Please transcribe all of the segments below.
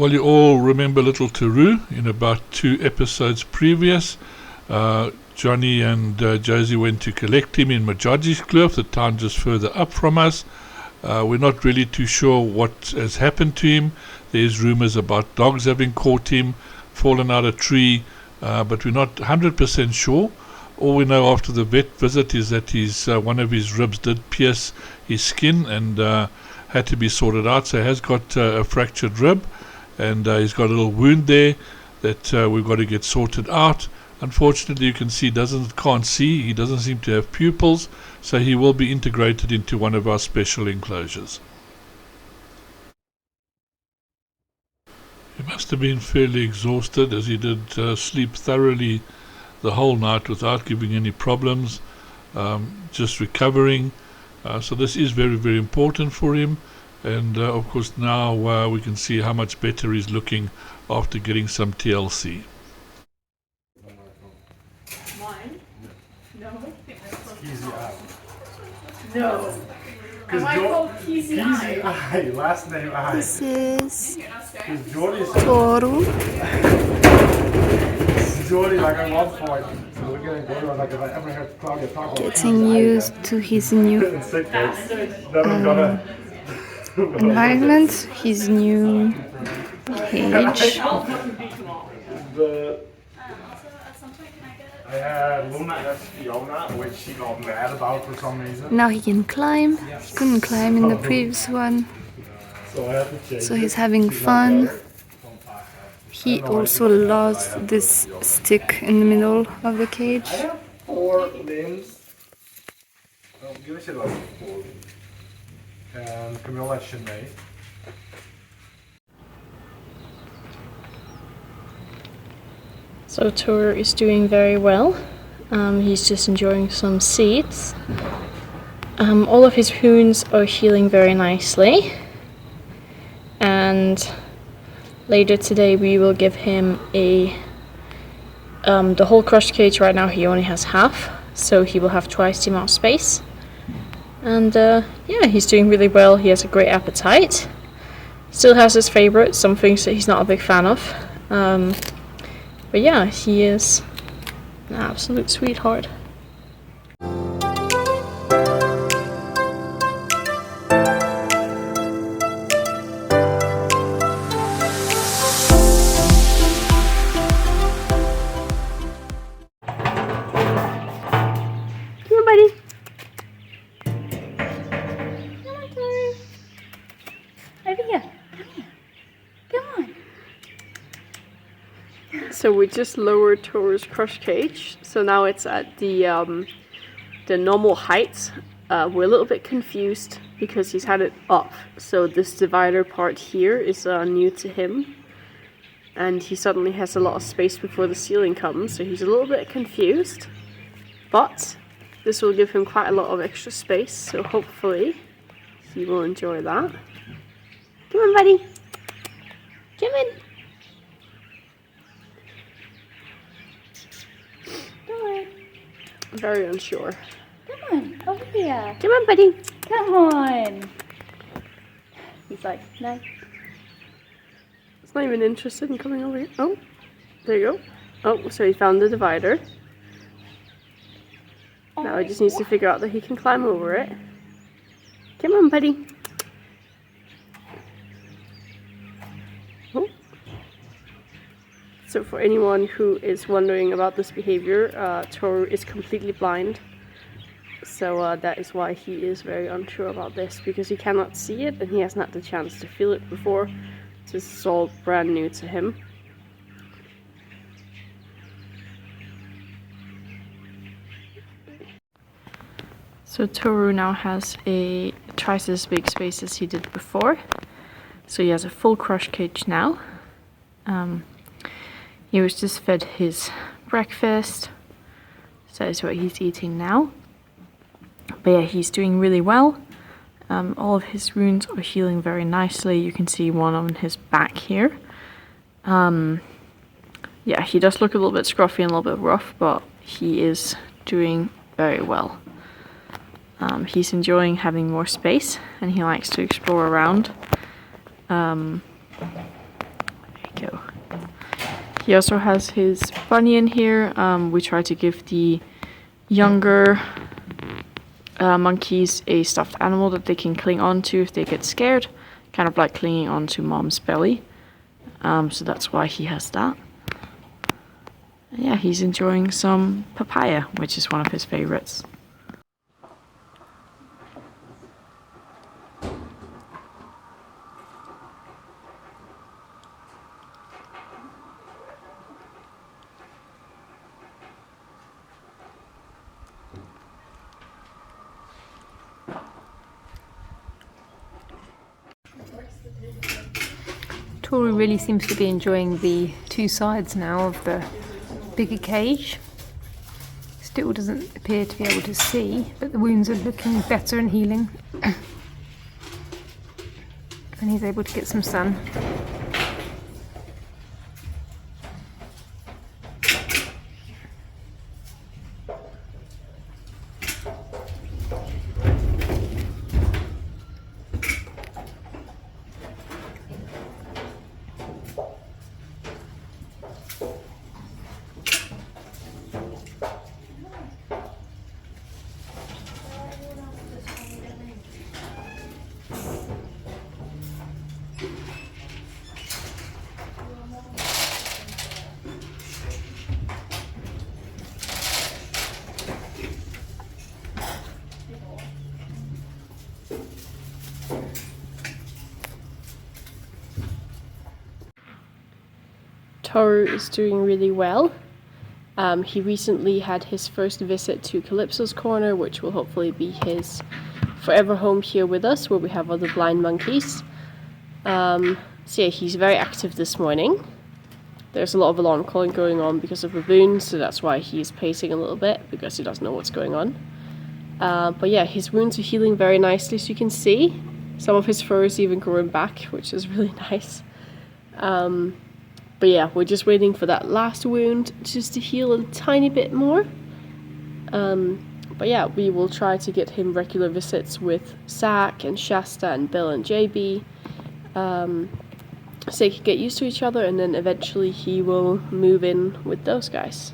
Well, you all remember little Toru in about 2 episodes previous. Johnny and Josie went to collect him in Majaji's the town just further up from us. We're not really too sure what has happened to him. There's rumors about dogs having caught him, fallen out a tree, but we're not 100% sure. All we know after the vet visit is that one of his ribs did pierce his skin and had to be sorted out. So he has got a fractured rib, and he's got a little wound there that we've got to get sorted out. Unfortunately, you can see can't see. He doesn't seem to have pupils, so he will be integrated into one of our special enclosures. He must have been fairly exhausted, as he did sleep thoroughly the whole night without giving any problems, just recovering. So this is very, very important for him. And of course now we can see how much better he's looking after getting some TLC. Mine? No. Easy Eye. No. Am I called Easy Eye? Eye, last name Eye. This is Jordy's Toru. Jordy, like at one point. So we're getting Jordy, like if I ever heard Claudia talk about Getting used to his new environment, his new cage. I had Luna as Fiona, which she got mad about for some reason. Now he can climb. He couldn't climb in the previous one, So I had to change so he's having fun. He also lost this stick in the middle of the cage. I have 4 limbs. Oh, give a shit like 4. And Camilla and Shanae. So Toru is doing very well. He's just enjoying some seeds. All of his wounds are healing very nicely. And later today we will give him the whole crushed cage. Right now he only has half, so he will have twice the amount of space. And yeah, he's doing really well. He has a great appetite. Still has his favorites, some things that he's not a big fan of. But yeah, he is an absolute sweetheart. So we just lowered Toru's crush cage, so now it's at the normal height. We're a little bit confused because he's had it up, so this divider part here is new to him, and he suddenly has a lot of space before the ceiling comes, so he's a little bit confused, but this will give him quite a lot of extra space, so hopefully he will enjoy that. Come on, buddy! Come in! Very unsure. Come on, over here. Come on, buddy. Come on. He's like, no. He's not even interested in coming over here. Oh, there you go. Oh, so he found the divider. Now he just needs to figure out that he can climb over it. Come on, buddy. Oh. So for anyone who is wondering about this behavior, Toru is completely blind. So that is why he is very unsure about this, because he cannot see it and he hasn't had the chance to feel it before. This is all brand new to him. So Toru now has twice as big space as he did before. So he has a full crush cage now. He was just fed his breakfast, so that is what he's eating now. But yeah, he's doing really well. All of his wounds are healing very nicely. You can see one on his back here. Yeah, he does look a little bit scruffy and a little bit rough, but he is doing very well. He's enjoying having more space and he likes to explore around. he also has his bunny in here. We try to give the younger monkeys a stuffed animal that they can cling onto if they get scared, kind of like clinging onto mom's belly. So that's why he has that. And yeah, he's enjoying some papaya, which is one of his favorites. Toru really seems to be enjoying the two sides now of the bigger cage. Still doesn't appear to be able to see, but the wounds are looking better and healing. And he's able to get some sun. Toru is doing really well. He recently had his first visit to Calypso's corner, which will hopefully be his forever home here with us, where we have other blind monkeys. So yeah, he's very active this morning. There's a lot of alarm calling going on because of baboons, so that's why he's pacing a little bit, because he doesn't know what's going on. But yeah, his wounds are healing very nicely, as you can see. Some of his fur is even growing back, which is really nice. But yeah, we're just waiting for that last wound just to heal a tiny bit more. But yeah, we will try to get him regular visits with Zach and Shasta and Bill and JB, so they can get used to each other, and then eventually he will move in with those guys.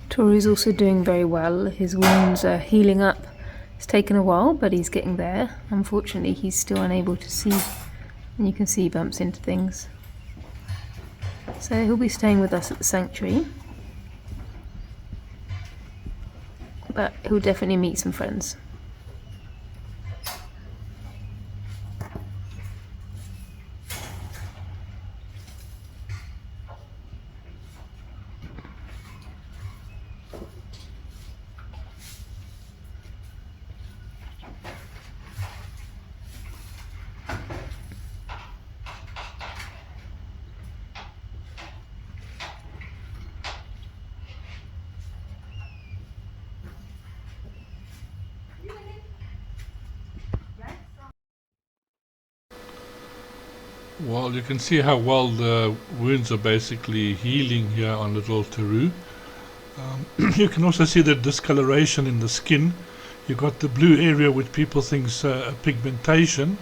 Toru's also doing very well. His wounds are healing up. It's taken a while, but he's getting there. Unfortunately, he's still unable to see, and you can see he bumps into things. So he'll be staying with us at the sanctuary, but he'll definitely meet some friends. Well, you can see how well the wounds are basically healing here on little Toru. You can also see the discoloration in the skin. You've got the blue area which people think is a pigmentation,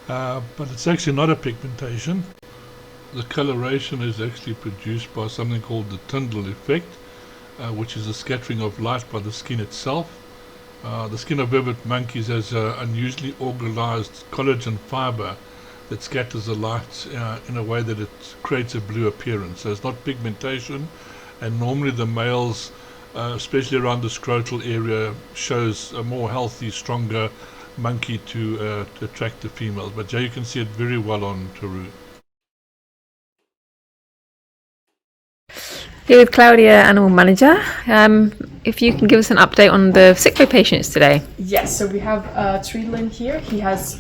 but it's actually not a pigmentation. The coloration is actually produced by something called the Tyndall effect, which is a scattering of light by the skin itself. The skin of vervet monkeys has an unusually organized collagen fiber that scatters the light in a way that it creates a blue appearance. So it's not pigmentation, and normally the males, especially around the scrotal area, shows a more healthy, stronger monkey to attract the females. But yeah, you can see it very well on Toru. Here with Claudia, animal manager. if you can give us an update on the sickbay patients today. Yes, so we have Tweedle in here. He has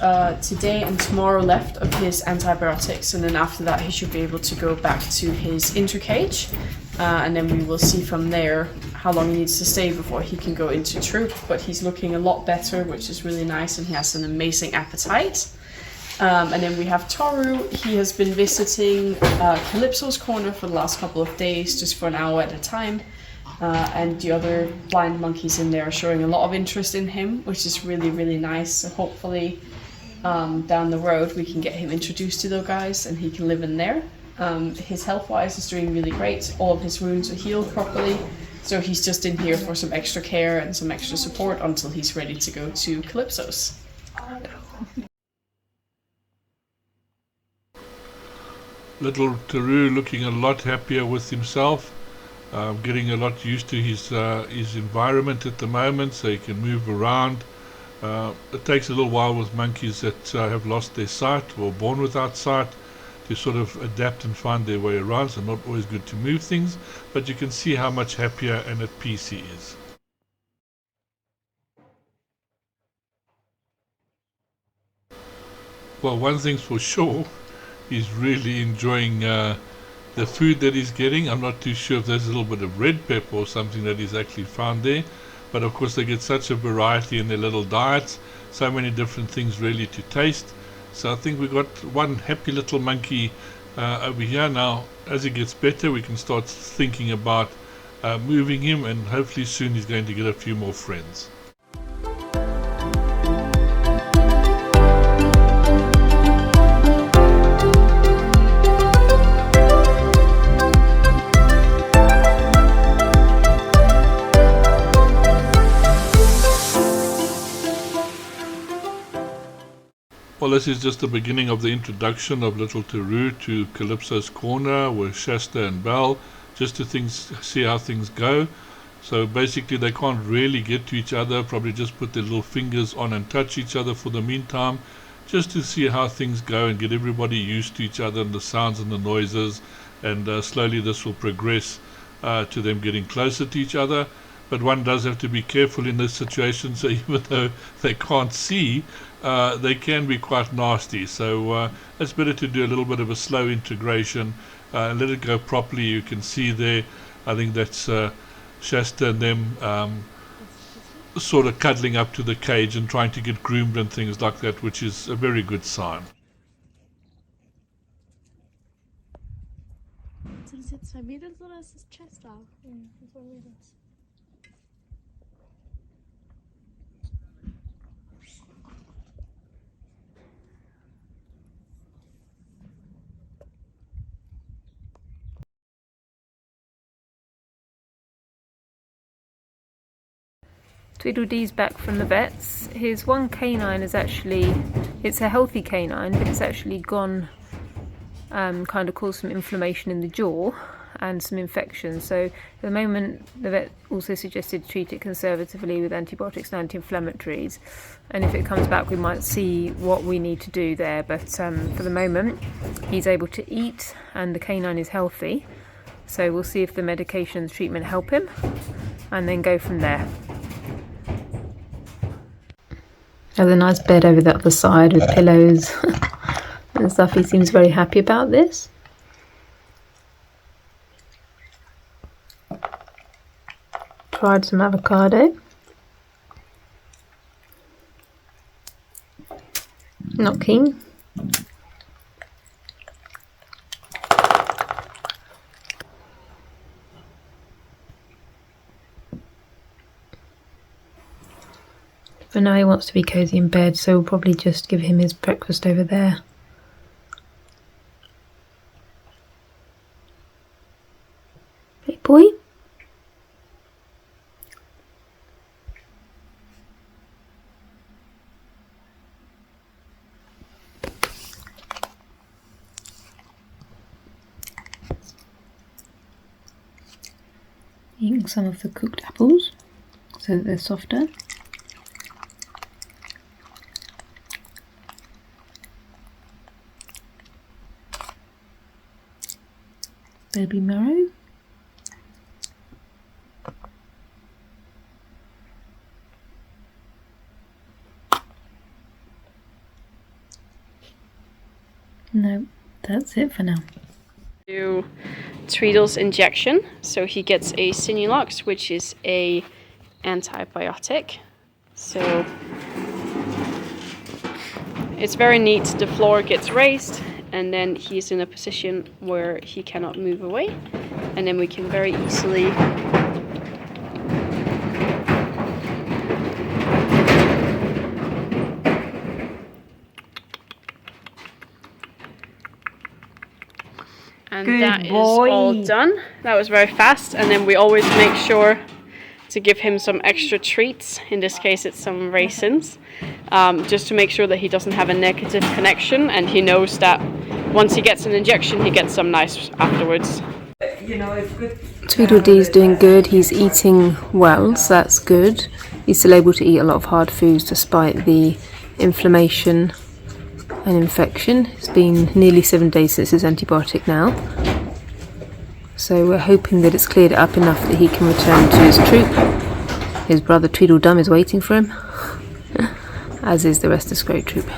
today and tomorrow left of his antibiotics, and then after that he should be able to go back to his intercage, and then we will see from there how long he needs to stay before he can go into troop. But he's looking a lot better, which is really nice, and he has an amazing appetite. And then we have Toru. He has been visiting Calypso's corner for the last couple of days, just for an hour at a time. And the other blind monkeys in there are showing a lot of interest in him, which is really, really nice. So hopefully down the road we can get him introduced to those guys and he can live in there. His health-wise is doing really great. All of his wounds are healed properly. So he's just in here for some extra care and some extra support until he's ready to go to Calypso's. Little Toru looking a lot happier with himself, getting a lot used to his environment at the moment, so he can move around. It takes a little while with monkeys that have lost their sight or born without sight to sort of adapt and find their way around, so not always good to move things, but you can see how much happier and at peace he is. Well, one thing's for sure, he's really enjoying the food that he's getting. I'm not too sure if there's a little bit of red pepper or something that he's actually found there, but of course they get such a variety in their little diets, so many different things really to taste. So I think we've got one happy little monkey over here. Now as he gets better we can start thinking about moving him, and hopefully soon he's going to get a few more friends. Well, this is just the beginning of the introduction of little Toru to Calypso's corner with Shasta and Belle, just to see how things go. So basically they can't really get to each other, probably just put their little fingers on and touch each other for the meantime, just to see how things go and get everybody used to each other and the sounds and the noises, and slowly this will progress to them getting closer to each other. But one does have to be careful in this situation, so even though they can't see, they can be quite nasty. So it's better to do a little bit of a slow integration and let it go properly. You can see there, I think that's Shasta and them sort of cuddling up to the cage and trying to get groomed and things like that, which is a very good sign. Sind es jetzt zwei Mädels oder ist es Chester? Das war Mädels. Tweedledee's back from the vets. His one canine is actually, it's a healthy canine, but it's actually gone, kind of caused some inflammation in the jaw and some infection. So at the moment the vet also suggested to treat it conservatively with antibiotics and anti-inflammatories, and if it comes back we might see what we need to do there, but for the moment he's able to eat and the canine is healthy, so we'll see if the medication and treatment help him and then go from there. There's a nice bed over the other side with pillows and stuff. He seems very happy about this. Tried some avocado. Not keen. But now he wants to be cosy in bed, so we'll probably just give him his breakfast over there. Hey boy. Eating some of the cooked apples so that they're softer. Baby marrow. No, that's it for now. Do Tweedle's injection, so he gets a Sinulox, which is a antibiotic. So it's very neat. The floor gets raised, and then he's in a position where he cannot move away, and then we can very easily and Good that boy. is all done. That was very fast, and then we always make sure to give him some extra treats. In this case it's some raisins, just to make sure that he doesn't have a negative connection, and he knows that once he gets an injection he gets some nice afterwards. Tweedledee's doing good. He's eating well, so that's good. He's still able to eat a lot of hard foods despite the inflammation and infection. It's been nearly 7 days since his antibiotic now, so we're hoping that it's cleared it up enough that he can return to his troop. His brother Tweedledum is waiting for him, as is the rest of Scroat Troop.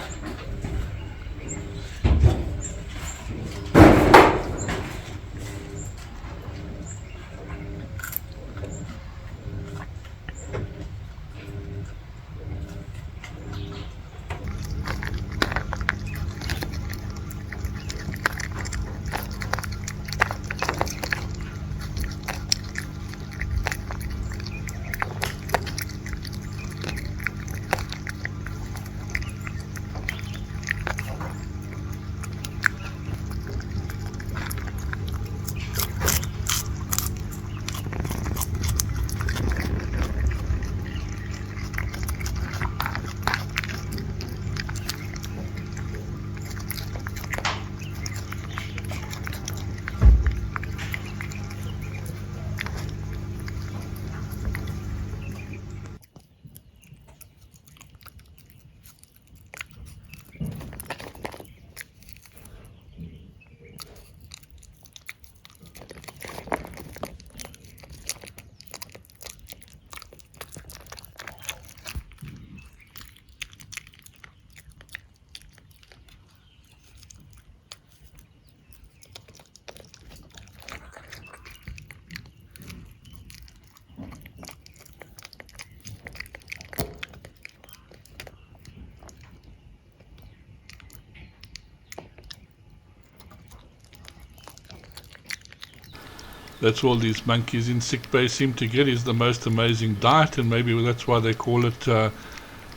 That's all these monkeys in sickbay seem to get, is the most amazing diet, and maybe that's why they call it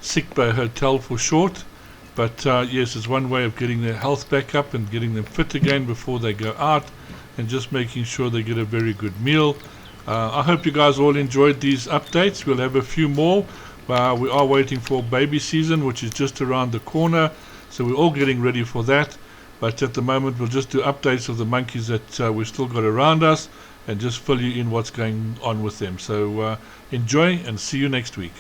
sickbay hotel for short. But yes, it's one way of getting their health back up and getting them fit again before they go out, and just making sure they get a very good meal. I hope you guys all enjoyed these updates. We'll have a few more. We are waiting for baby season, which is just around the corner, so we're all getting ready for that. But at the moment we'll just do updates of the monkeys that we've still got around us, and just fill you in what's going on with them. So enjoy, and see you next week.